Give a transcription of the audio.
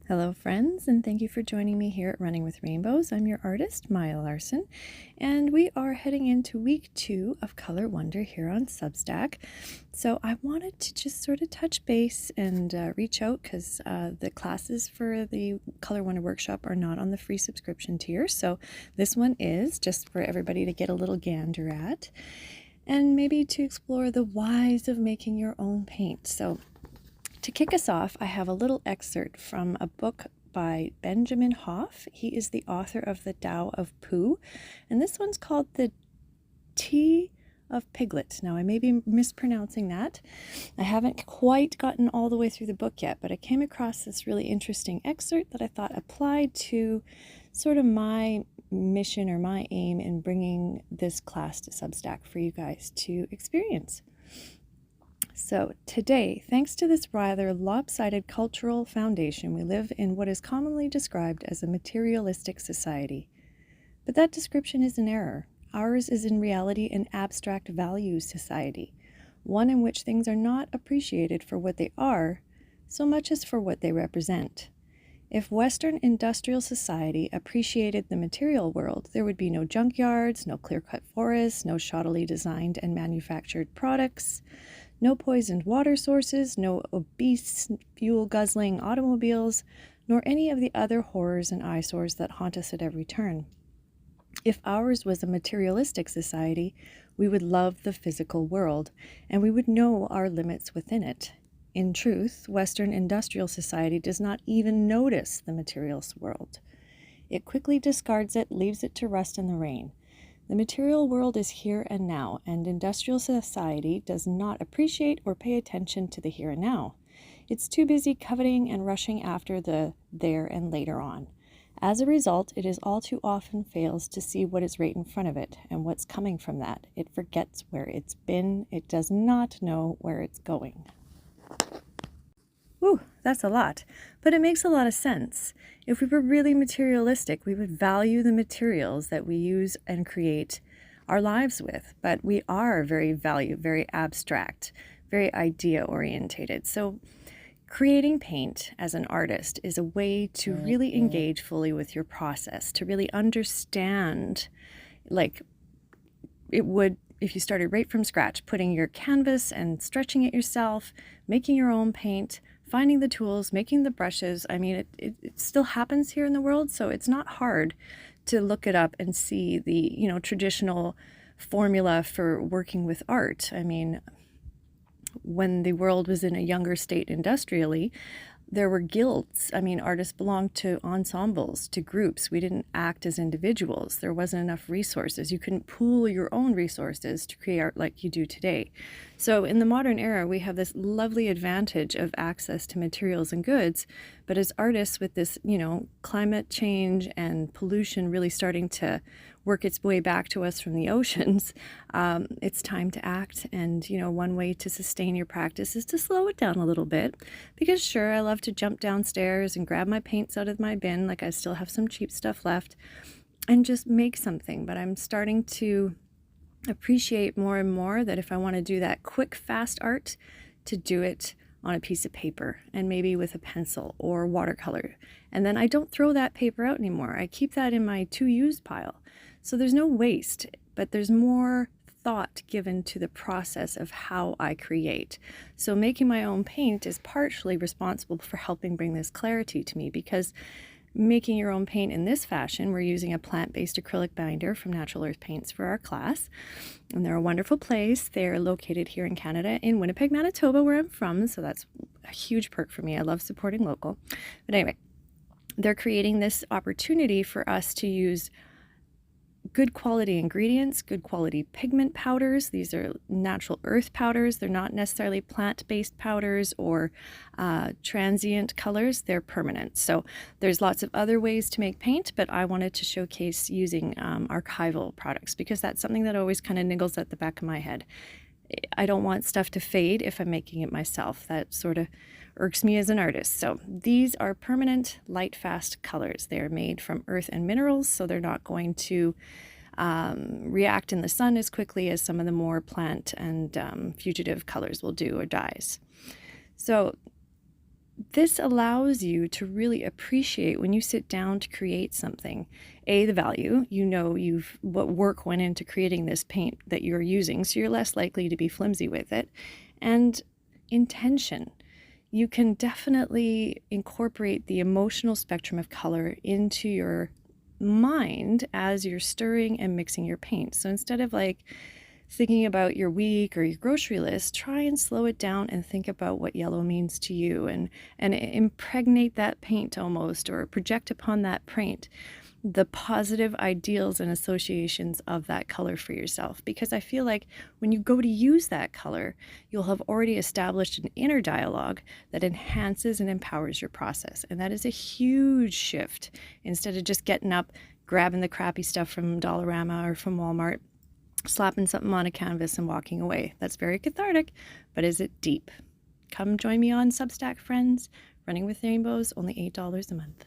Hello, friends, and thank you for joining me here at Running with Rainbows. I'm your artist, Maya Larson, and we are heading into week 2 of Color Wonder here on Substack. So I wanted to just sort of touch base and reach out because the classes for the Color Wonder workshop are not on the free subscription tier. So this one is just for everybody to get a little gander at and maybe to explore the whys of making your own paint. So to kick us off, I have a little excerpt from a book by Benjamin Hoff. He is the author of The Tao of Pooh, and this one's called The Tea of Piglet. Now, I may be mispronouncing that. I haven't quite gotten all the way through the book yet, but I came across this really interesting excerpt that I thought applied to sort of my mission or my aim in bringing this class to Substack for you guys to experience. So today, thanks to this rather lopsided cultural foundation, we live in what is commonly described as a materialistic society. But that description is an error. Ours is in reality an abstract values society, one in which things are not appreciated for what they are, so much as for what they represent. If Western industrial society appreciated the material world, there would be no junkyards, no clear-cut forests, no shoddily designed and manufactured products, no poisoned water sources, no obese, fuel-guzzling automobiles, nor any of the other horrors and eyesores that haunt us at every turn. If ours was a materialistic society, we would love the physical world, and we would know our limits within it. In truth, Western industrial society does not even notice the materials world. It quickly discards it, leaves it to rust in the rain. The material world is here and now, and industrial society does not appreciate or pay attention to the here and now. It's too busy coveting and rushing after the there and later on. As a result, it is all too often fails to see what is right in front of it and what's coming from that. It forgets where it's been. It does not know where it's going. Ooh, that's a lot, but it makes a lot of sense. If we were really materialistic, we would value the materials that we use and create our lives with, but we are very abstract, very idea-orientated. So creating paint as an artist is a way to really engage fully with your process, to really understand, like it would if you started right from scratch, putting your canvas and stretching it yourself, making your own paint, finding the tools, making the brushes. I mean, it still happens here in the world, so it's not hard to look it up and see the, traditional formula for working with art. I mean, when the world was in a younger state industrially, there were guilds. I mean, artists belonged to ensembles, to groups. We didn't act as individuals. There wasn't enough resources. You couldn't pool your own resources to create art like you do today. So in the modern era, we have this lovely advantage of access to materials and goods. But as artists, with this, climate change and pollution really starting to work its way back to us from the oceans, it's time to act. And, one way to sustain your practice is to slow it down a little bit. Because sure, I love to jump downstairs and grab my paints out of my bin, like I still have some cheap stuff left, and just make something. But I'm starting to appreciate more and more that if I want to do that quick, fast art, to do it on a piece of paper and maybe with a pencil or watercolor. And then I don't throw that paper out anymore. I keep that in my to-use pile. So there's no waste, but there's more thought given to the process of how I create. So making my own paint is partially responsible for helping bring this clarity to me, because making your own paint in this fashion, we're using a plant-based acrylic binder from Natural Earth Paints for our class. And they're a wonderful place. They're located here in Canada, in Winnipeg, Manitoba, where I'm from. So that's a huge perk for me. I love supporting local. But anyway, they're creating this opportunity for us to use good quality ingredients, good quality pigment powders. These are natural earth powders. They're not necessarily plant-based powders or transient colors. They're permanent. So there's lots of other ways to make paint, but I wanted to showcase using archival products because that's something that always kind of niggles at the back of my head. I don't want stuff to fade if I'm making it myself. That sort of irks me as an artist. So these are permanent, light, fast colors. They're made from earth and minerals, so they're not going to react in the sun as quickly as some of the more plant and fugitive colors will do, or dyes. So this allows you to really appreciate when you sit down to create something, A, the value, what work went into creating this paint that you're using, so you're less likely to be flimsy with it, and intention. You can definitely incorporate the emotional spectrum of color into your mind as you're stirring and mixing your paint. So instead of like thinking about your week or your grocery list, try and slow it down and think about what yellow means to you, and impregnate that paint almost, or project upon that paint the positive ideals and associations of that color for yourself. Because I feel like when you go to use that color, you'll have already established an inner dialogue that enhances and empowers your process. And that is a huge shift. Instead of just getting up, grabbing the crappy stuff from Dollarama or from Walmart, slapping something on a canvas and walking away. That's very cathartic, but is it deep? Come join me on Substack, friends. Running with Rainbows, only $8 a month.